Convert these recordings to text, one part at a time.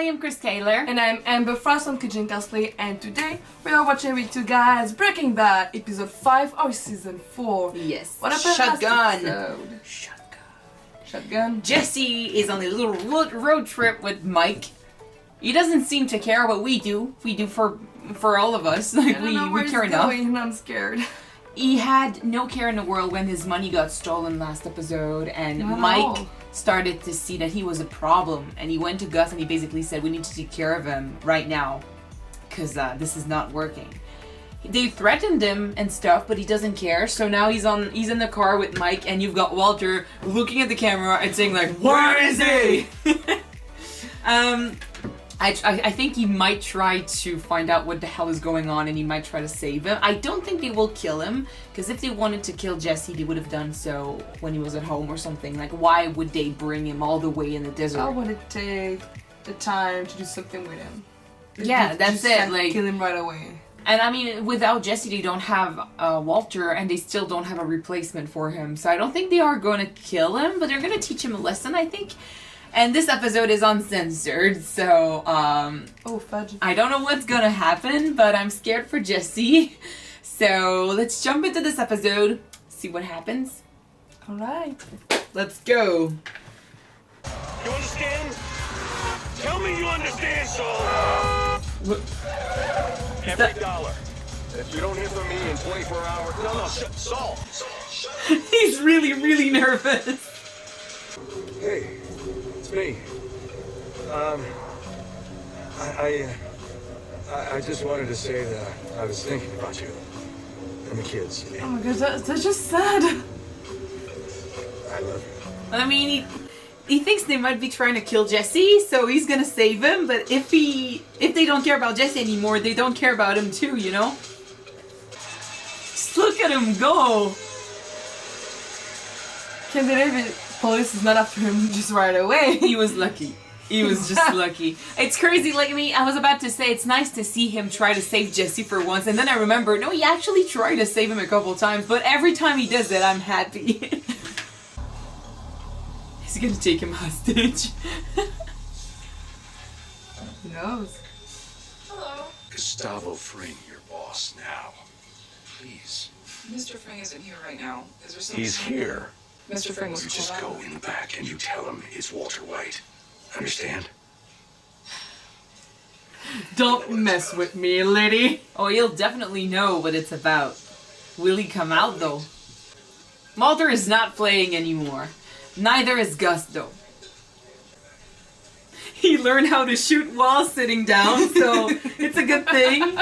I am Chris Taylor. And I'm Amber Frost on Kitchen Cosplay, and today we are watching with you guys Breaking Bad, episode 5 of season 4. Yes. What happened Shotgun. last episode? Shotgun. Jesse is on a little road trip with Mike. He doesn't seem to care what we do. We do for all of us. Like we care enough. I'm scared. He had no care in the world when his money got stolen last episode, and Mike started to see that he was a problem, and he went to Gus and he basically said, we need to take care of him right now because this is not working. They threatened him and stuff, but he doesn't care. So now he's in the car with Mike, and you've got Walter looking at the camera and saying like, where is he? I think he might try to find out what the hell is going on, and he might try to save him. I don't think they will kill him, because if they wanted to kill Jesse, they would have done so when he was at home or something. Like, why would they bring him all the way in the desert? Why would it take the time to do something with him? Yeah, that's it. Like, kill him right away. And I mean, without Jesse, they don't have Walter, and they still don't have a replacement for him. So I don't think they are going to kill him, but they're going to teach him a lesson, I think. And this episode is uncensored, so, oh, fudge. I don't know what's gonna happen, but I'm scared for Jesse. So, let's jump into this episode, see what happens. Alright. Let's go. You understand? Tell me you understand, Saul! Every dollar. If you don't hear from me in 24 hours... No, Saul! He's really, really nervous. Hey. Me. I just wanted to say that I was thinking about you and the kids. Oh my gosh, that's just sad. I love you. I mean, he thinks they might be trying to kill Jesse, so he's gonna save him, but if they don't care about Jesse anymore, they don't care about him too, you know? Just look at him go! Can't believe it. Police is not after him just right away. He was lucky. He was just lucky. It's crazy, like I was about to say, it's nice to see him try to save Jesse for once, and then I remember, no, he actually tried to save him a couple times, but every time he does it, I'm happy. He's gonna take him hostage. Who knows? Hello. Gustavo Fring, your boss now. Please. Mr. Fring isn't here right now. Is there something? He's here. Mr. Fring was You just called go out. in the back and you tell him it's Walter White. Understand? Don't mess with me, lady. Oh, he'll definitely know what it's about. Will he come out, though? Walter is not playing anymore. Neither is Gus, though. He learned how to shoot while sitting down, so it's a good thing.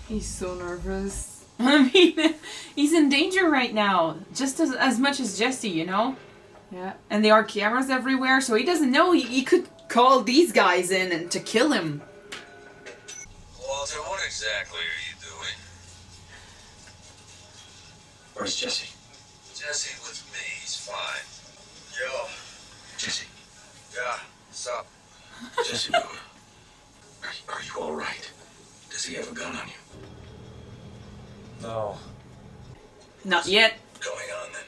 He's so nervous. I mean, he's in danger right now, just as much as Jesse, you know? Yeah. And there are cameras everywhere, so he doesn't know. He could call these guys in and to kill him. Walter, what exactly are you doing? Where's Jesse? Jesse with me, he's fine. Yo. Jesse. Yeah, what's up? Jesse, are you all right? Does he have a gun on you? No. Not yet. What's going on then?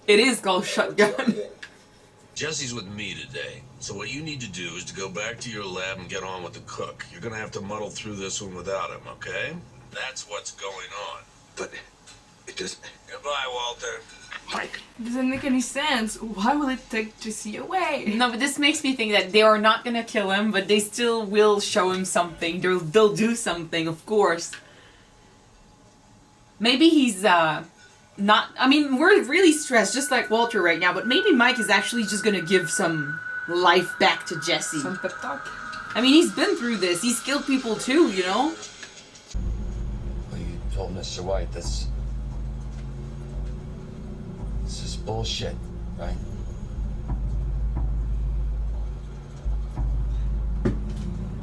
It is called Shotgun. Jesse's with me today. So what you need to do is to go back to your lab and get on with the cook. You're gonna have to muddle through this one without him, okay? That's what's going on. But it doesn't... Goodbye, Walter. Mike. It doesn't make any sense. Why will it take Jesse away? No, but this makes me think that they are not gonna kill him, but they still will show him something. They'll do something, of course. Maybe he's, not... I mean, we're really stressed, just like Walter right now, but maybe Mike is actually just gonna give some life back to Jesse. Some pep talk. I mean, he's been through this. He's killed people too, you know? Well, you told Mr. White this is bullshit, right?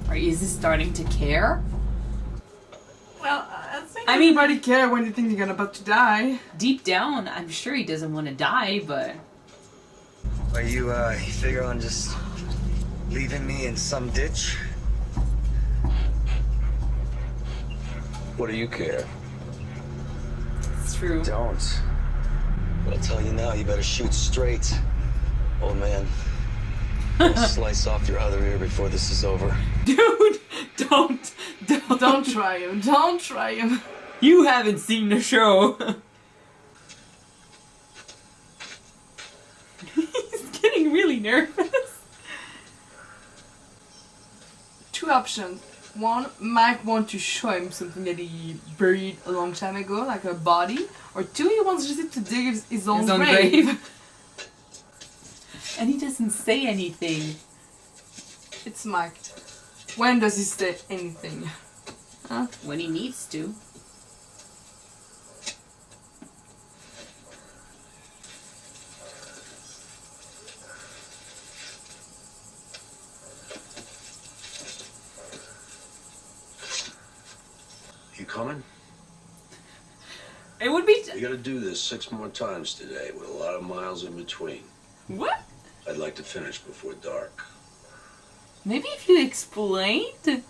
Or is he starting to care? Well, I mean, everybody care when you think you're about to die. Deep down, I'm sure he doesn't want to die, but... Are you figure on just Leaving me in some ditch? What do you care? It's true. Don't. But I'll tell you now, you better shoot straight. Old man. I'll slice off your other ear before this is over. Dude, don't. Don't try him. Don't try him. You haven't seen the show. He's getting really nervous. Two options. One, Mike wants to show him something that he buried a long time ago, like a body. Or two, he wants Jesse to dig his own grave. And he doesn't say anything. It's Mike. When does he say anything? Huh? When he needs to. You coming? It would be... We gotta do this 6 more times today with a lot of miles in between. What? I'd like to finish before dark. Maybe if you explained?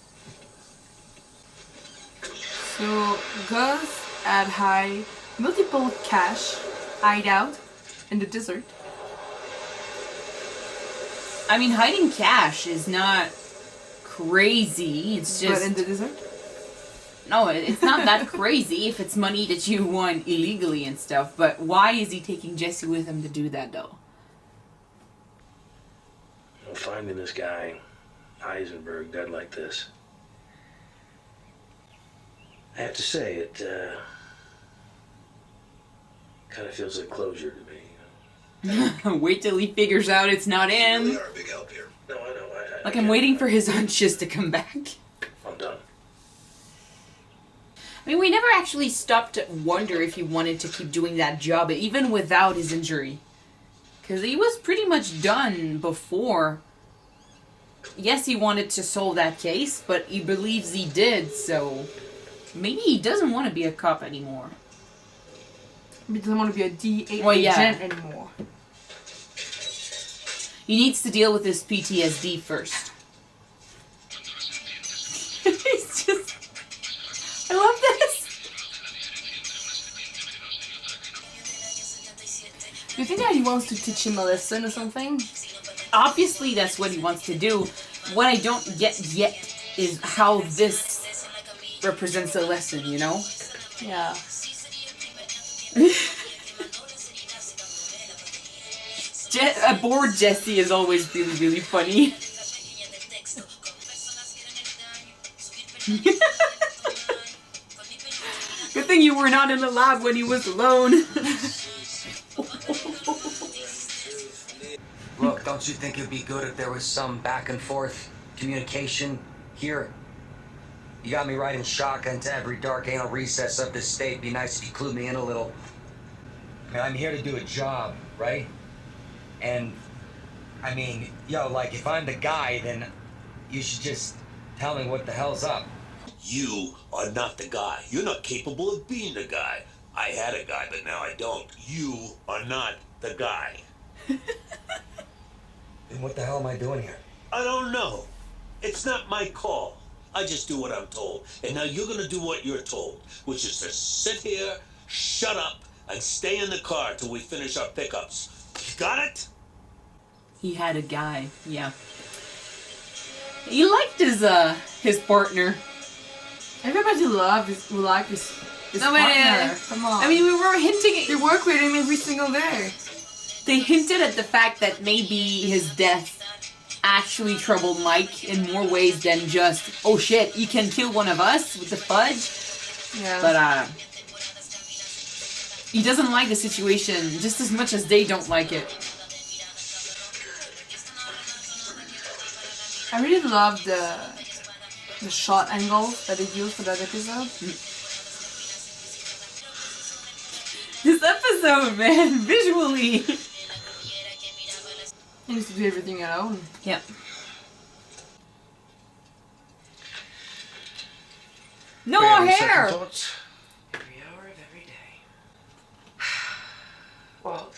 So, Gus had multiple cache hideout in the desert. I mean, hiding cash is not crazy. It's just... But in the desert? No, it's not that crazy if it's money that you won illegally and stuff. But why is he taking Jesse with him to do that, though? Finding this guy, Heisenberg, dead like this. I have to say, it kind of feels like closure to me. Wait till he figures out it's not You him. really are a big help here. No, I know. Like, I'm waiting for his hunches to come back. I'm done. I mean, we never actually stopped to wonder if he wanted to keep doing that job, even without his injury. Because he was pretty much done before. Yes, he wanted to solve that case, but he believes he did, so... Maybe he doesn't want to be a cop anymore. He doesn't want to be a DA Well, yeah. agent anymore. He needs to deal with his PTSD first. He's just... I love this! Do you think that he wants to teach him a lesson or something? Obviously, that's what he wants to do. What I don't get yet is how this represents a lesson, you know? Yeah. Bored Jesse is always really, really funny. Good thing you were not in the lab when he was alone. Look, don't you think it'd be good if there was some back and forth communication here? You got me riding shotgun to every dark anal recess of this state. Be nice if you clued me in a little. I mean, I'm here to do a job, right? And, I mean, yo, like, if I'm the guy, then you should just tell me what the hell's up. You are not the guy. You're not capable of being the guy. I had a guy, but now I don't. You are not the guy. Then what the hell am I doing here? I don't know. It's not my call. I just do what I'm told. And now you're gonna do what you're told, which is to sit here, shut up, and stay in the car till we finish our pickups. Got it? He had a guy, yeah. He liked his partner. Everybody liked his No, partner. Come on. I mean, we were hinting. they work with him every single day. They hinted at the fact that maybe his death actually troubled Mike in more ways than just, oh shit, he can kill one of us with the fudge. Yeah. But he doesn't like the situation just as much as they don't like it. I really love the shot angle that they used for that episode. This episode, man, visually. He needs to do everything alone. Yep. No Wait, more on second hair. thoughts, every hour of every day. Walt.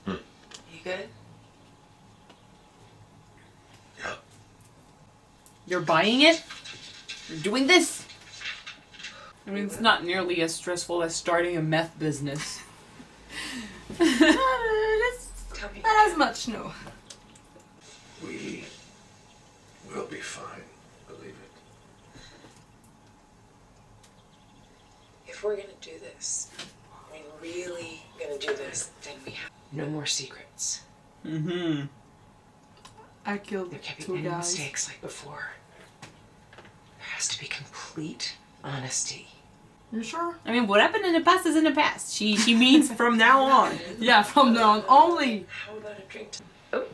You good? You're buying it? You're doing this? I mean, it's not nearly as stressful as starting a meth business. Not as much, no. We will be fine. Believe it. If we're gonna do this, I mean, really gonna do this, then we have no more secrets. Mm-hmm. I killed There can't be 2 any guys. mistakes like before. There has to be complete honesty. You sure? I mean, what happened in the past is in the past. She means from now on. Yeah, from now on only. How about a drink? Oh,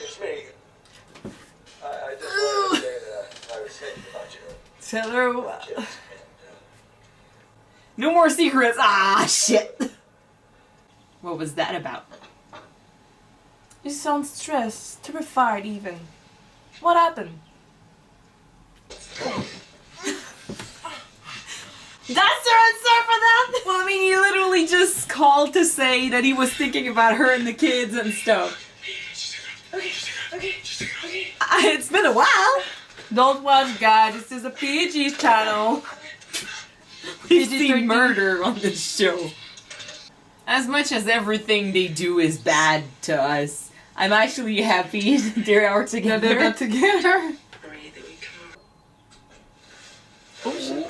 It's me. I just wanted to say that I was thinking about you. Tell her. No more secrets. Ah, shit. What was that about? You sound stressed, terrified even. What happened? That's your answer for that? Well, I mean, he literally just called to say that he was thinking about her and the kids and stuff. okay. It's been a while. Don't watch, guys. This is a PG channel. We see murder on this show. As much as everything they do is bad to us, I'm actually happy they are together. They're not together. Marie, that we come Oh shit.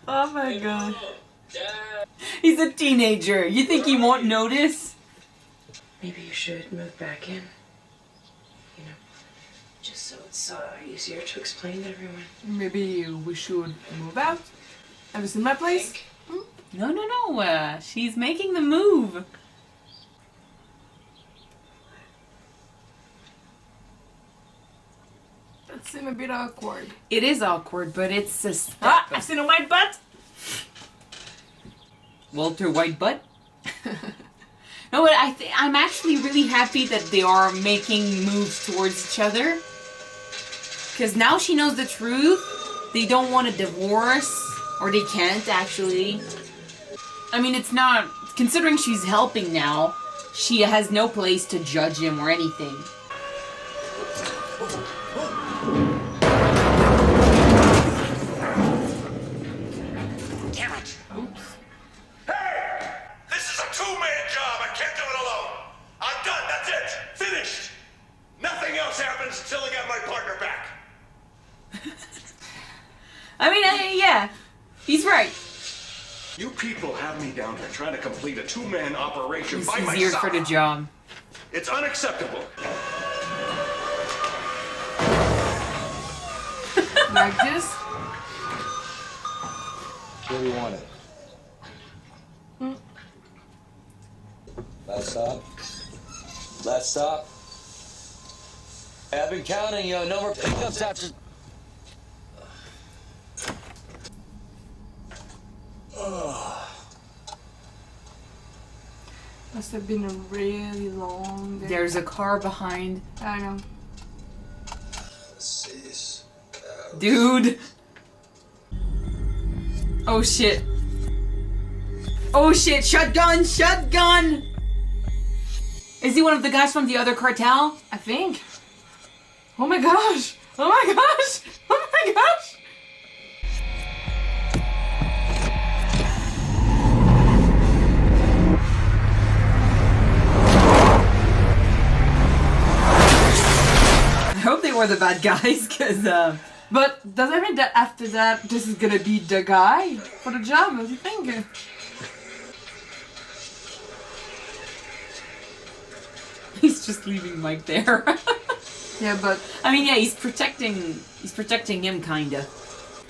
Oh my god. He's a teenager. You think he won't notice? Maybe you should move back in. You know, just so it's easier to explain to everyone. Maybe we should move out. Have you seen my place? No. She's making the move. That seems a bit awkward. It is awkward, but it's a step. Ah, I've seen a white butt. Walter White butt. No, but I'm actually really happy that they are making moves towards each other. Because now she knows the truth. They don't want a divorce. Or they can't, actually. I mean, it's not... Considering she's helping now, she has no place to judge him or anything. Damn it! Oops. Hey! This is a two-man job. I can't do it alone. I'm done. That's it. Finished. Nothing else happens until I get my partner back. I mean, yeah. He's right. You people have me down here trying to complete a two-man operation by He's easier myself. for the job. It's unacceptable. Like this? Where do you want it? Last stop. Last stop. I've been counting, no more pickups after. Must have been a really long day. There's a car behind. I know. Dude. Oh shit. Oh shit, shotgun, shotgun! Is he one of the guys from the other cartel? I think. Oh my gosh! Oh my gosh! Oh my gosh! I hope they were the bad guys, cause But does that mean that after that, this is gonna be the guy for the job? What do you think? he's just leaving Mike there. Yeah, but I mean, yeah, he's protecting him, kinda.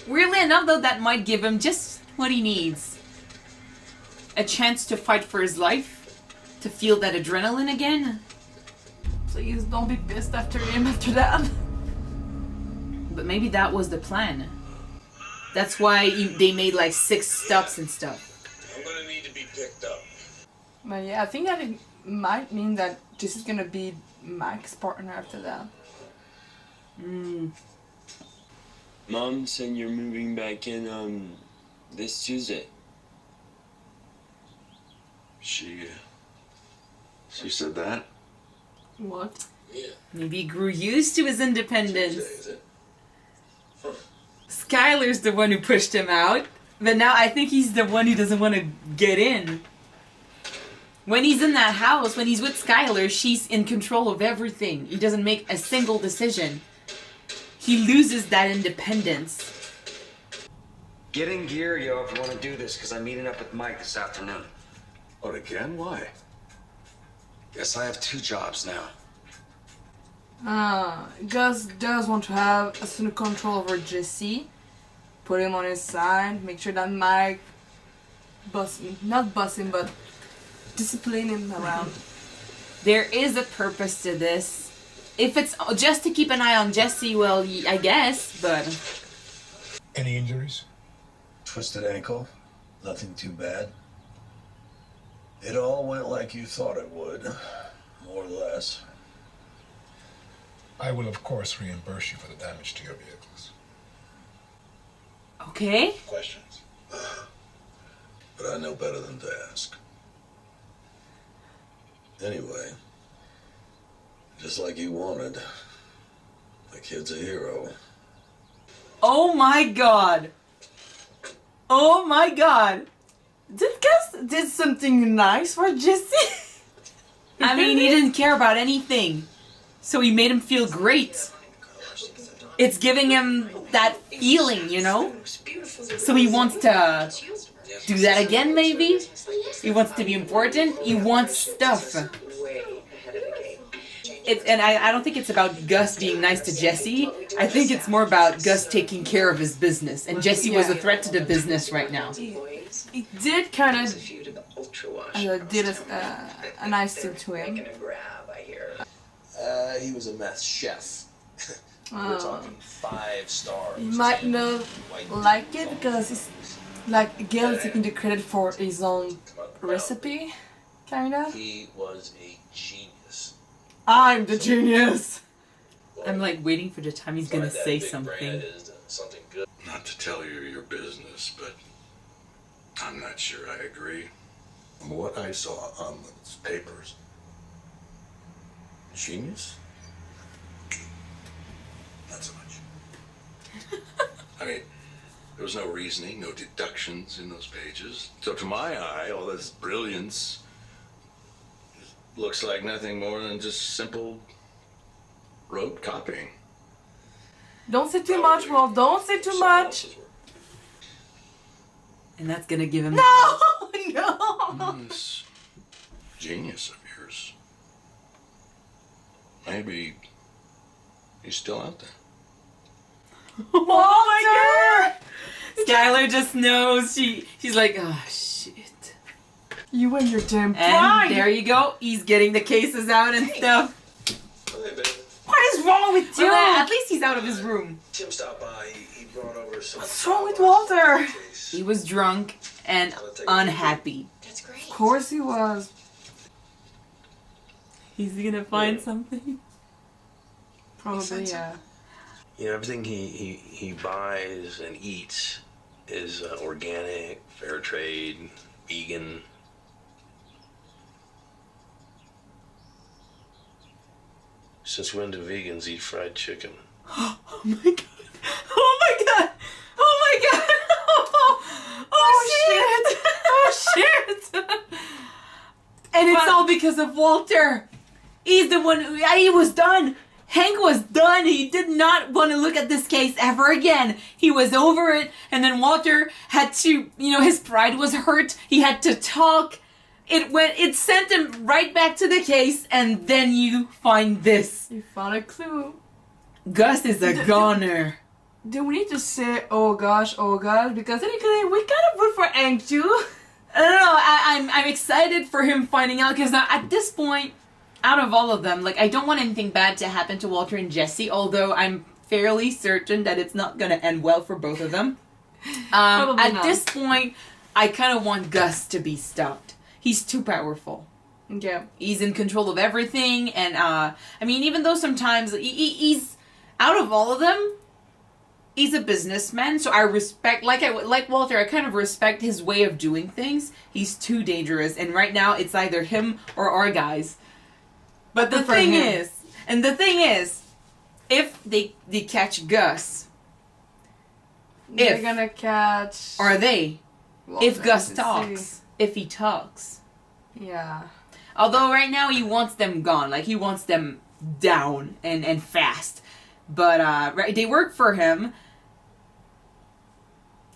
Weirdly enough, though, that might give him just what he needs. A chance to fight for his life, to feel that adrenaline again. please don't be pissed after him after that. But maybe that was the plan. That's why they made like 6 stops and stuff. I'm gonna need to be picked up. But yeah, I think that it might mean that this is gonna be Mike's partner after that. Mom said you're moving back in this Tuesday. She said that? What? Yeah. Maybe he grew used to his independence. Tuesday, is it? Huh. Skylar's the one who pushed him out, but now I think he's the one who doesn't want to get in. When he's in that house, when he's with Skylar, she's in control of everything. He doesn't make a single decision. He loses that independence. Get in gear, yo, if you want to do this, because I'm meeting up with Mike this afternoon. What, again? Why? Guess I have 2 jobs now. Gus does want to have a certain control over Jesse. Put him on his side. Make sure that Mike not bust him, but discipline him around. There is a purpose to this. If it's just to keep an eye on Jesse, well, I guess, but... Any injuries? Twisted ankle. Nothing too bad. It all went like you thought it would. More or less. I will, of course, reimburse you for the damage to your vehicles. Okay. Questions? But I know better than to ask. Anyway, just like you wanted, the kid's a hero. Oh my god. Oh my god. Did Gus did something nice for Jesse? I mean, he didn't care about anything. So he made him feel great. It's giving him that feeling, you know? So he wants to do that again, maybe? He wants to be important. He wants stuff. And I don't think it's about Gus being nice to Jesse. I think it's more about Gus taking care of his business. And Jesse was a threat to the business right now. He did kind of did a nice thing to him. He was a mess chef. We're talking 5 stars. He might not like it because it's like Gail is taking the credit for his own recipe, kinda. He was a genius. I'm the genius. I'm like waiting for the time he's gonna say something. Something good. Not to tell you your business, but I'm not sure I agree. From what I saw on those papers, genius? Not so much. I mean, there was no reasoning, no deductions in those pages. So to my eye, all this brilliance looks like nothing more than just simple rote copying. Don't say too much, Wolf. Don't say too much. And that's gonna give him... No! No! This genius of yours. Maybe he's still out there. Oh my god! Skylar just knows. She's like, oh shit. You and your damn And pride. there you go. He's getting the cases out and stuff. Hey, babe. What is wrong with you? Well, at least he's out of his room. Tim stopped by. He brought over some. What's wrong with Walter? He was drunk and unhappy. That's great. Of course he was. He's gonna find something. Probably, yeah. You know, everything he buys and eats is organic, fair trade, vegan. Since when do vegans eat fried chicken? Oh my god. Oh my god. Oh my god. Oh, shit. Oh shit. And it's all because of Walter. He's the one who, he was done. Hank was done. He did not want to look at this case ever again. He was over it. And then Walter had to, his pride was hurt. He had to talk. It sent him right back to the case. And then you find this. You found a clue. Gus is a goner. Do we need to say, oh gosh, because technically we kind of root for Hank too. I don't know. I'm excited for him finding out because at this point, out of all of them, I don't want anything bad to happen to Walter and Jesse. Although I'm fairly certain that it's not gonna end well for both of them. At this point, I kind of want Gus to be stopped. He's too powerful. Yeah. He's in control of everything, and even though sometimes he's out of all of them, he's a businessman, so I respect, like Walter, I kind of respect his way of doing things. He's too dangerous, and right now it's either him or our guys. But the thing is, if they catch Gus, they're gonna catch. Are they? Walter, if Gus talks, if he talks. Yeah. Although right now he wants them gone, like he wants them down and fast. But they work for him.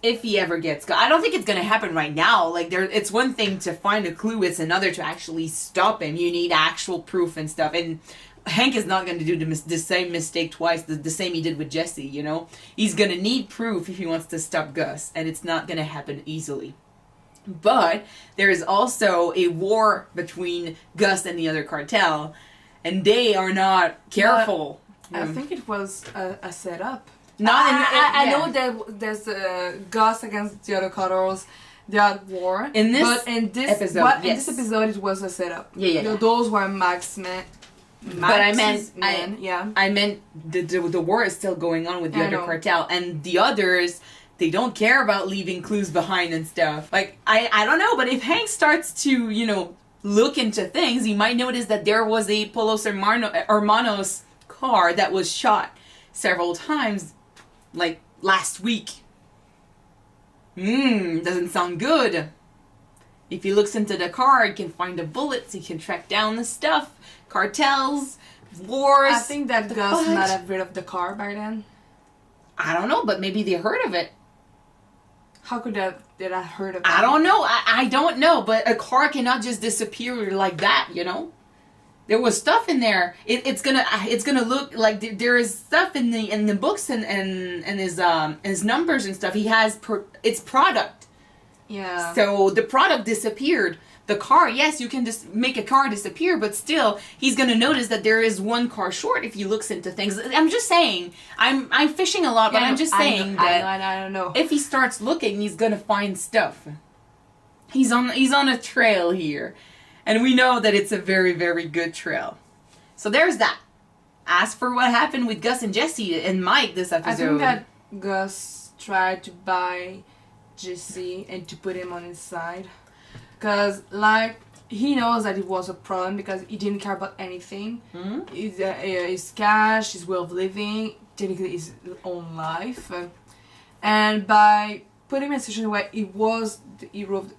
If he ever gets caught. I don't think it's gonna happen right now. Like it's one thing to find a clue, it's another to actually stop him. You need actual proof and stuff. And Hank is not gonna do the same mistake twice, the same he did with Jesse, you know? He's gonna need proof if he wants to stop Gus, and it's not gonna happen easily. But there is also a war between Gus and the other cartel, and they are not careful. I think it was a setup. I know that there's Gus against the other cartels. They are at war. In this episode, in this episode, it was a setup. Yeah. Those were Max men. But I meant the war is still going on with the other cartel, and the others, they don't care about leaving clues behind and stuff. Like I don't know, but if Hank starts to look into things, he might notice that there was a Polos Hermanos car that was shot several times, like last week. Doesn't sound good. If he looks into the car, he can find the bullets, he can track down the stuff, cartels, wars. I think that Gus might have rid of the car by then. I don't know, but maybe they heard of it. How could they not heard of it? I don't know. I don't know, but a car cannot just disappear like that, you know? There was stuff in there. It's gonna look like there is stuff in the books and his numbers and stuff. He has it's product. Yeah. So the product disappeared. The car, yes, you can just make a car disappear, but still, he's gonna notice that there is one car short if he looks into things. I'm just saying. I'm fishing a lot, but I'm just saying that I don't know. If he starts looking, he's gonna find stuff. He's on a trail here. And we know that it's a very, very good trail. So there's that. As for what happened with Gus and Jesse and Mike this episode. I think that Gus tried to buy Jesse and to put him on his side. Because, he knows that it was a problem because he didn't care about anything. His cash, his way of living, technically his own life. And by putting him in a situation where he was the hero of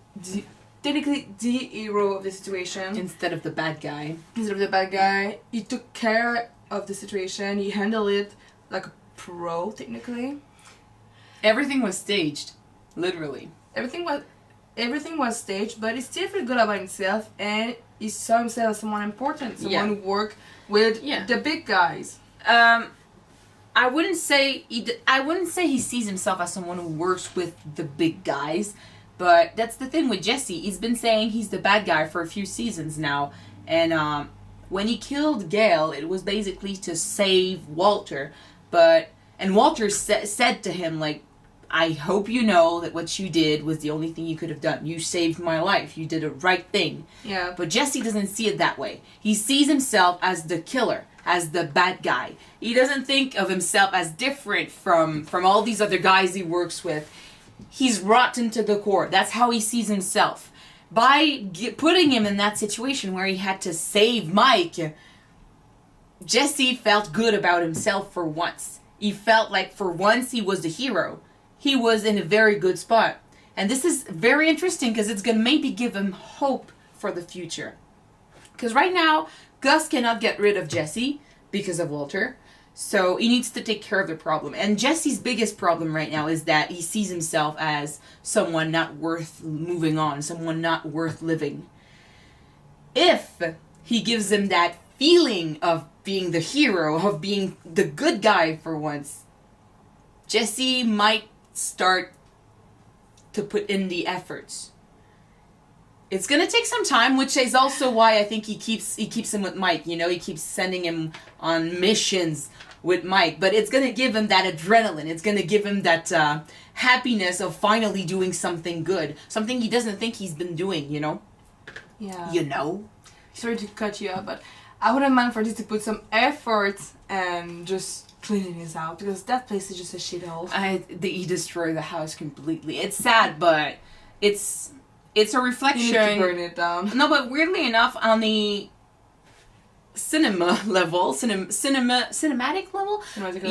technically the hero of the situation. Instead of the bad guy. He took care of the situation. He handled it like a pro, technically. Everything was staged. Literally. Everything was staged, but he still felt good about himself, and he saw himself as someone important. Someone who worked with the big guys. I wouldn't say he sees himself as someone who works with the big guys. But that's the thing with Jesse. He's been saying he's the bad guy for a few seasons now. And when he killed Gale, it was basically to save Walter. And Walter said to him, like, I hope you know that what you did was the only thing you could have done. You saved my life. You did a right thing. Yeah. But Jesse doesn't see it that way. He sees himself as the killer, as the bad guy. He doesn't think of himself as different from all these other guys he works with. He's rotten to the core. That's how he sees himself. By putting him in that situation where he had to save Mike, Jesse felt good about himself for once. He felt like for once he was the hero. He was in a very good spot. And this is very interesting because it's going to maybe give him hope for the future. Because right now, Gus cannot get rid of Jesse because of Walter. So he needs to take care of the problem. And Jesse's biggest problem right now is that he sees himself as someone not worth moving on, someone not worth living. If he gives him that feeling of being the hero, of being the good guy for once, Jesse might start to put in the efforts. It's gonna take some time, which is also why I think he keeps him with Mike. You know, he keeps sending him on missions with Mike. But it's gonna give him that adrenaline. It's gonna give him that happiness of finally doing something good, something he doesn't think he's been doing. You know. Yeah. You know. Sorry to cut you off, but I wouldn't mind for this to put some effort and just cleaning his house because that place is just a shithole. He destroyed the house completely. It's sad, but it's a reflection. You need to burn it down. No, but weirdly enough, on the cinematic level,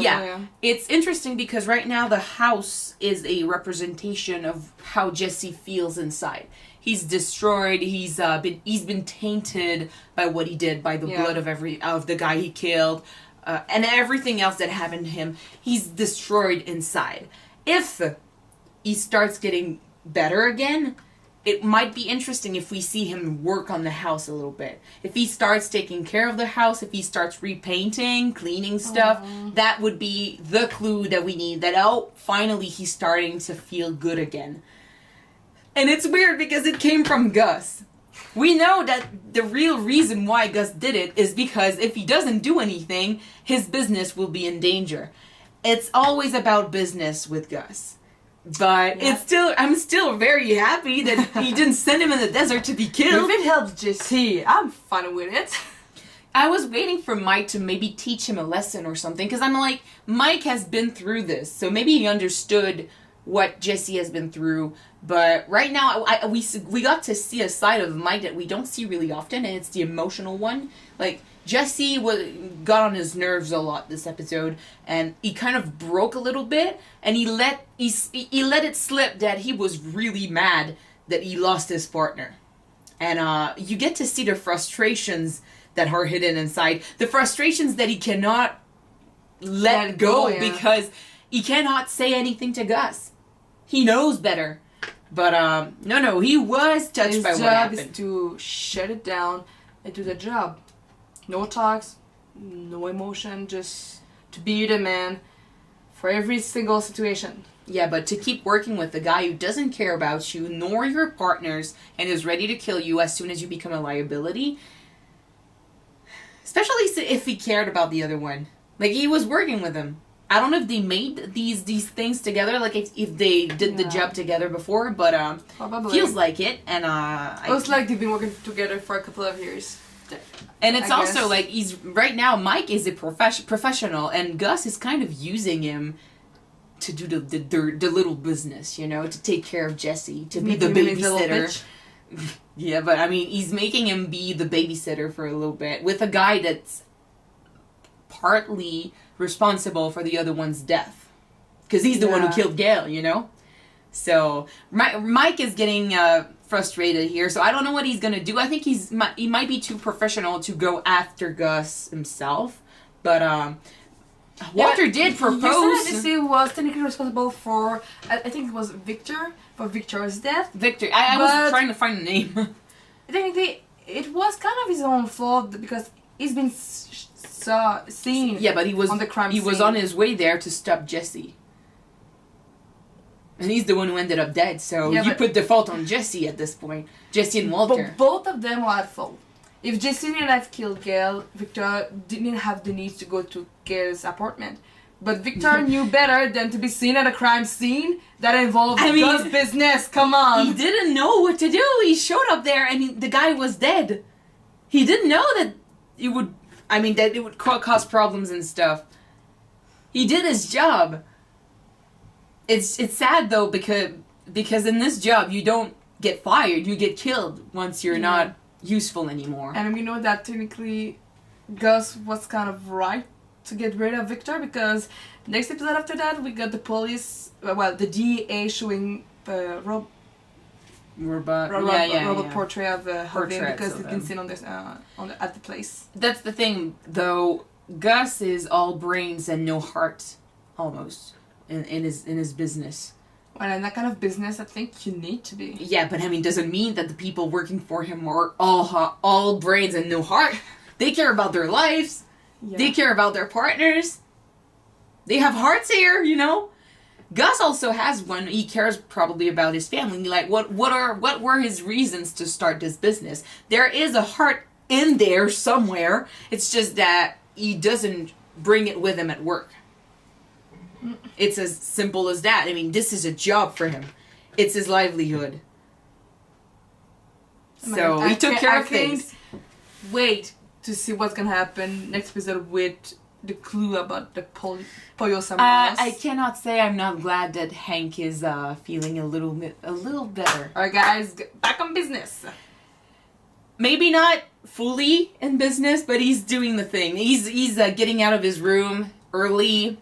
yeah, it's interesting because right now the house is a representation of how Jesse feels inside. He's destroyed. He's been tainted by what he did, by the blood of the guy he killed, and everything else that happened to him. He's destroyed inside. If he starts getting better again, it might be interesting if we see him work on the house a little bit. If he starts taking care of the house, if he starts repainting, cleaning stuff, that would be the clue that we need. That, oh, finally he's starting to feel good again. And it's weird because it came from Gus. We know that the real reason why Gus did it is because if he doesn't do anything, his business will be in danger. It's always about business with Gus. But I'm still very happy that he didn't send him in the desert to be killed. If it helps Jesse, I'm fine with it. I was waiting for Mike to maybe teach him a lesson or something, because I'm like, Mike has been through this, so maybe he understood what Jesse has been through. But right now, we got to see a side of Mike that we don't see really often, and it's the emotional one. Like, Jesse got on his nerves a lot this episode, and he kind of broke a little bit, and he let it slip that he was really mad that he lost his partner. And you get to see the frustrations that are hidden inside, the frustrations that he cannot let go because he cannot say anything to Gus. He knows better. But no, he was touched by what happened. His job is to shut it down and do the job. No talks, no emotion, just to be the man for every single situation. Yeah, but to keep working with a guy who doesn't care about you, nor your partners, and is ready to kill you as soon as you become a liability, especially if he cared about the other one. Like, he was working with him. I don't know if they made these things together, like if they did the job together before, but feels like it. And looks like they've been working together for a couple of years. And it's also like he's right now. Mike is a professional, and Gus is kind of using him to do the little business, you know, to take care of Jesse, to be the babysitter. Yeah, but I mean, he's making him be the babysitter for a little bit with a guy that's partly responsible for the other one's death, because he's the one who killed Gail, you know. So Mike is getting frustrated here, so I don't know what he's gonna do. I think he might be too professional to go after Gus himself, but Walter did propose. You said Jesse was technically responsible for, I think it was for Victor's death. Victor, I was trying to find the name. Technically, it was kind of his own fault because he's been seen. Yeah, but he was on the crime scene. He was on his way there to stop Jesse. And he's the one who ended up dead, so you put the fault on Jesse at this point. Jesse and Walter. But both of them were at fault. If Jesse didn't have killed Gail, Victor didn't have the need to go to Gail's apartment. But Victor knew better than to be seen at a crime scene that involved Gus' business. Come on. He didn't know what to do. He showed up there and the guy was dead. He didn't know that it would... that it would cause problems and stuff. He did his job. It's sad though because in this job you don't get fired, you get killed once you're not useful anymore. And we know that technically Gus was kind of right to get rid of Victor, because next episode after that we got the police, the DEA showing robot portrait of him because he's been seen on this at the place. That's the thing though. Gus is all brains and no heart, almost. In his business. Well, in that kind of business, I think you need to be. Yeah, but doesn't mean that the people working for him are all brains and no heart. They care about their lives. Yeah. They care about their partners. They have hearts here, you know. Gus also has one. He cares probably about his family. Like, what were his reasons to start this business? There is a heart in there somewhere. It's just that he doesn't bring it with him at work. It's as simple as that. This is a job for him. It's his livelihood. So he took care of things. Wait to see what's gonna happen next episode with the clue about the Pollo Samaras. I cannot say I'm not glad that Hank is feeling a little better. Alright guys, back on business. Maybe not fully in business, but he's doing the thing. He's getting out of his room early.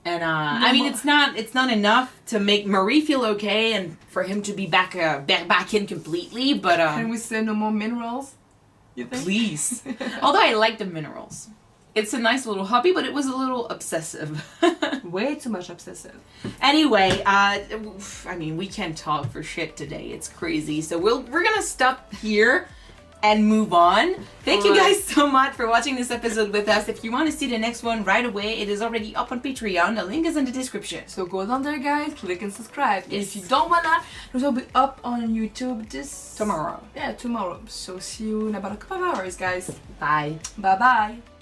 And I mean, it's not enough to make Marie feel okay and for him to be back in completely. But can we say no more minerals? You think? Please. Although I like the minerals, it's a nice little hobby, but it was a little obsessive. Way too much obsessive. Anyway, I mean, we can't talk for shit today. It's crazy. So we're gonna stop here and move on. Thank you guys so much for watching this episode with us. If you want to see the next one right away, it is already up on Patreon. The link is in the description. So go down there, guys, click and subscribe. Yes. If you don't wanna, it will be up on YouTube tomorrow. Yeah, tomorrow. So see you in about a couple of hours, guys. Bye. Bye bye.